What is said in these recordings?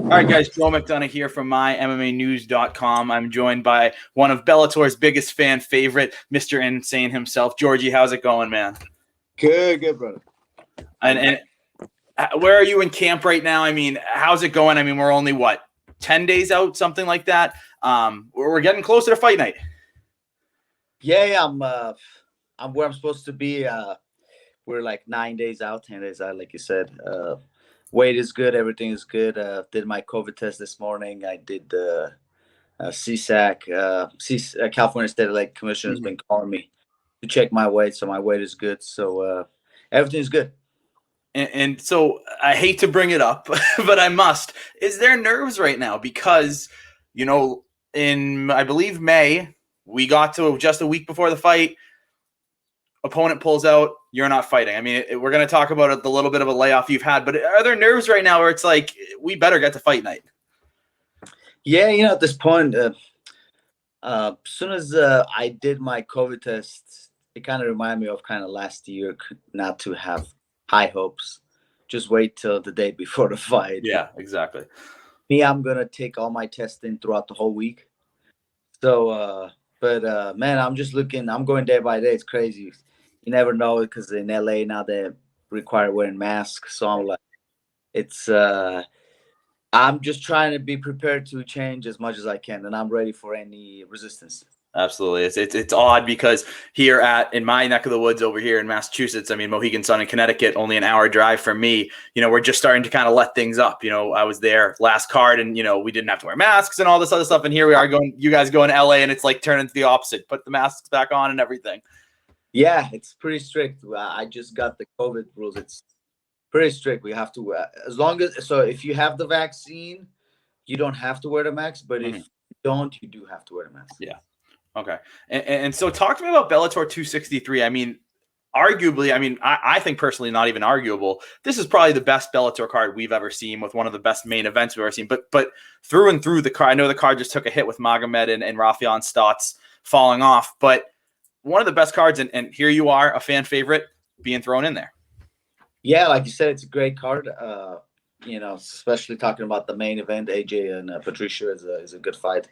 All right, guys, Joe McDonough here from MyMMAnews.com. I'm joined by one of Bellator's biggest fan favorite, Mr. Insane himself. Georgie, how's it going, man? Good, brother. And where are you in camp right now? I mean, how's it going? I mean, we're only, 10 days out, something like that? We're getting closer to fight night. Yeah, I'm where I'm supposed to be. We're like 9 days out, 10 days out, like you said. Weight is good. Everything is good. Did my COVID test this morning. I did the CSAC. California State Athletic Commission has been calling me to check my weight, so my weight is good. So everything's good. And so I hate to bring it up, but I must. Is there nerves right now? Because, in, I believe, May, we got to just a week before the fight. Opponent pulls out, you're not fighting. I mean, we're going to talk about the little bit of a layoff you've had, but are there nerves right now where it's like, we better get to fight night? Yeah, at this point, as soon as I did my COVID test, it kind of reminded me of kind of last year, not to have high hopes. Just wait till the day before the fight. Yeah, exactly. Me, I'm going to take all my testing throughout the whole week. So, man, I'm just looking. I'm going day by day. It's crazy. You never know, because in LA now they require wearing masks. So I'm like, I'm just trying to be prepared to change as much as I can, and I'm ready for any resistance. Absolutely. It's odd because here in my neck of the woods over here in Massachusetts, I mean, Mohegan Sun in Connecticut, only an hour drive from me, we're just starting to kind of let things up. I was there last card and, we didn't have to wear masks and all this other stuff. And here we are you guys go in LA and it's like turning to the opposite, put the masks back on and everything. Yeah, it's pretty strict. I just got the COVID rules. It's pretty strict. We have to, if you have the vaccine, you don't have to wear the mask, but if you don't, you do have to wear the mask. Yeah. Okay. And so talk to me about Bellator 263. I mean, arguably, I think personally, not even arguable, this is probably the best Bellator card we've ever seen, with one of the best main events we've ever seen. But through and through the card, I know the card just took a hit with Magomed and Rafael Stotts falling off, but one of the best cards, and here you are, a fan favorite, being thrown in there. Yeah, like you said, it's a great card. Especially talking about the main event, AJ and Patricia is a good fight.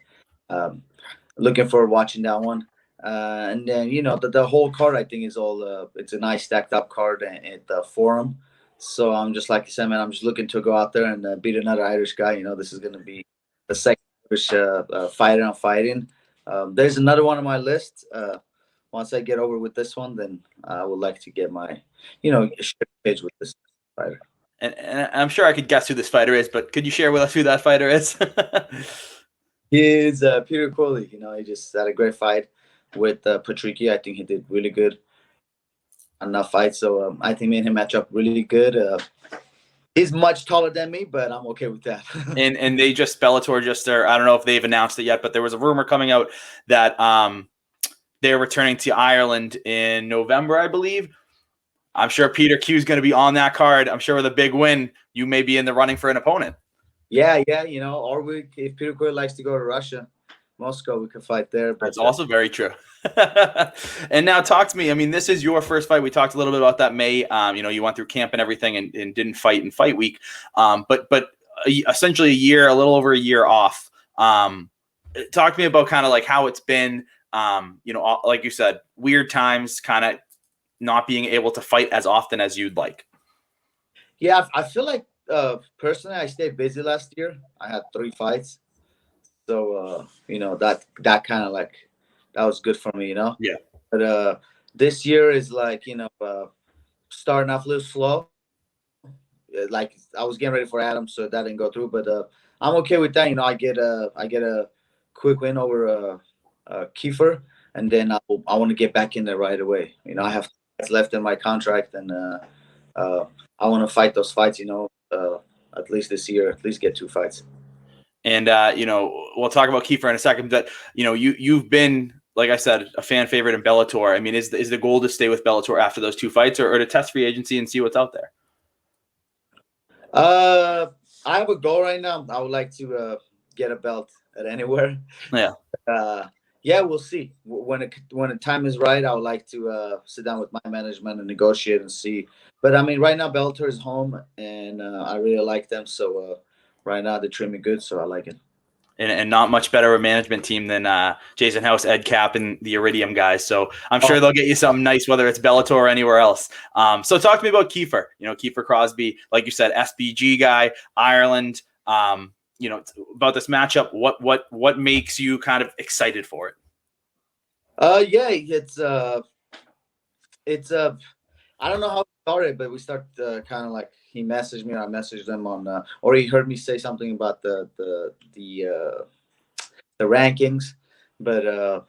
Looking forward to watching that one. And then, the whole card, I think, is all it's a nice stacked up card at the Forum. So I'm just, like I said, man, I'm just looking to go out there and beat another Irish guy. This is going to be the second Irish fighter I'm fighting. There's another one on my list. Once I get over with this one, then I would like to get my, page with this fighter. And I'm sure I could guess who this fighter is, but could you share with us who that fighter is? He is Peter Crowley. He just had a great fight with Patricky. I think he did really good on that fight. So I think me and him match up really good. He's much taller than me, but I'm okay with that. and they just, Bellator just, I don't know if they've announced it yet, but there was a rumor coming out that they're returning to Ireland in November, I believe. I'm sure Peter Q is going to be on that card. I'm sure with a big win, you may be in the running for an opponent. Yeah, or if Peter Crowley likes to go to Russia, Moscow, we could fight there. But that's also very true. And now talk to me. I mean, this is your first fight. We talked a little bit about that May. You went through camp and everything and didn't fight in fight week. But essentially a little over a year off. Talk to me about kind of like how it's been, like you said, weird times, kind of not being able to fight as often as you'd like. Yeah, I feel like, personally, I stayed busy last year. I had 3 fights. So, that kind of like, that was good for me, Yeah. But this year is like, starting off a little slow. Like, I was getting ready for Adam, so that didn't go through. But I'm okay with that. I get a quick win over Kiefer, and then I want to get back in there right away. I have fights left in my contract, and I want to fight those fights, at least this year, at least get 2 fights. And, we'll talk about Kiefer in a second, but, you've been, like I said, a fan favorite in Bellator. I mean, is the goal to stay with Bellator after those 2 fights or to test free agency and see what's out there? I have a goal right now. I would like to get a belt at anywhere. Yeah. Yeah, we'll see. When the time is right, I would like to sit down with my management and negotiate and see. But, I mean, right now Bellator is home, and I really like them. So right now they treat me good, so I like it. And not much better of a management team than Jason House, Ed Cap, and the Iridium guys. So I'm sure they'll get you something nice, whether it's Bellator or anywhere else. So talk to me about Kiefer. Kiefer Crosbie, like you said, SBG guy, Ireland. About this matchup. What makes you kind of excited for it? Yeah, it's I don't know how it started, but we start kind of like he messaged me, or I messaged them on, or he heard me say something about the rankings, but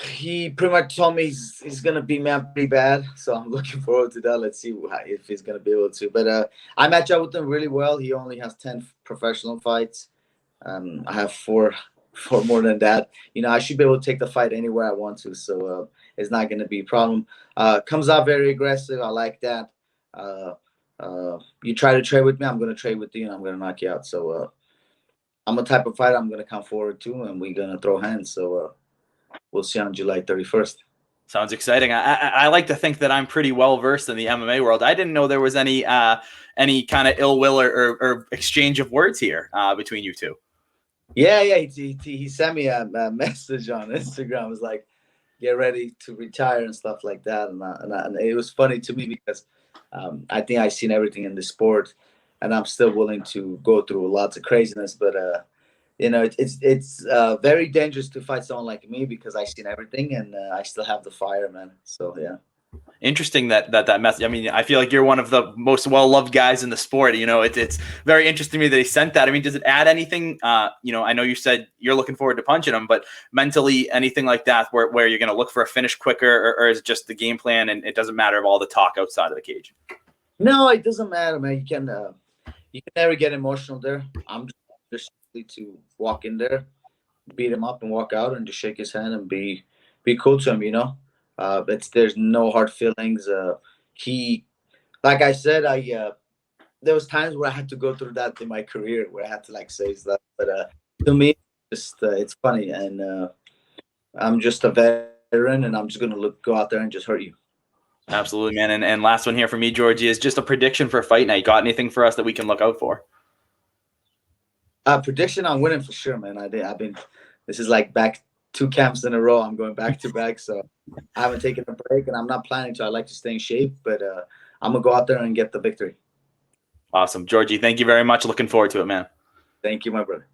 he pretty much told me he's gonna beat me up pretty bad. So I'm looking forward to that. Let's see if he's gonna be able to. But I match up with him really well. He only has 10 professional fights. I have four more than that. I should be able to take the fight anywhere I want to. So it's not gonna be a problem. Comes out very aggressive. I like that. You try to trade with me, I'm gonna trade with you, and I'm gonna knock you out. So I'm a type of fighter I'm gonna come forward to, and we're gonna throw hands. So we'll see on July 31st. Sounds exciting. I like to think that I'm pretty well versed in the MMA world. I didn't know there was any kind of ill will or exchange of words here between you two. Yeah. He sent me a message on Instagram. It was like, get ready to retire and stuff like that. And it was funny to me because I think I've seen everything in the sport, and I'm still willing to go through lots of craziness. But it's very dangerous to fight someone like me because I've seen everything, and I still have the fire, man. So yeah. Interesting that message. I mean, I feel like you're one of the most well-loved guys in the sport. It's very interesting to me that he sent that. I mean, does it add anything? I know you said you're looking forward to punching him, but mentally, anything like that where you're going to look for a finish quicker, or is it just the game plan and it doesn't matter of all the talk outside of the cage? No, it doesn't matter, man. You can never get emotional there. I'm just to walk in there, beat him up, and walk out, and just shake his hand and be cool to him. There's no hard feelings. He, like I said, there was times where I had to go through that in my career where I had to say stuff. But to me, it's funny, and I'm just a veteran, and I'm just gonna go out there and just hurt you. Absolutely, man. And last one here for me, Georgie, is just a prediction for a fight night. Got anything for us that we can look out for? Prediction: I'm winning for sure, man. This is like back 2 camps in a row. I'm going back to back, so I haven't taken a break, and I'm not planning to. I like to stay in shape, but I'm gonna go out there and get the victory. Awesome, Georgie. Thank you very much. Looking forward to it, man. Thank you, my brother.